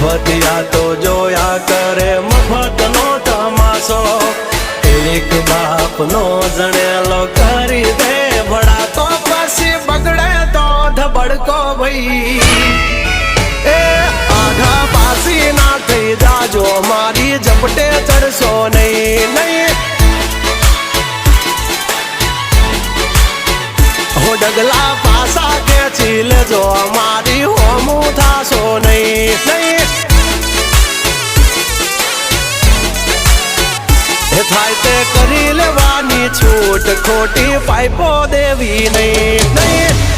મફતિયા તો જોયા કરે મફતનો તમાશો એક બાપનો જણેલો કરી દે ભડા તો પછી બગડે તો ધબડકો ભાઈ એ આઘા પાસી ના થઈ જાજો મારી ઝપટે ચડશો નહીં નહીં હો ડગલા પાસા ખેંચી લેજો મારી હોમું થાશો નહીં નહીં થાય તે કરી લેવાની છૂટ ખોટી પાઇપો દેવી નહીં નહીં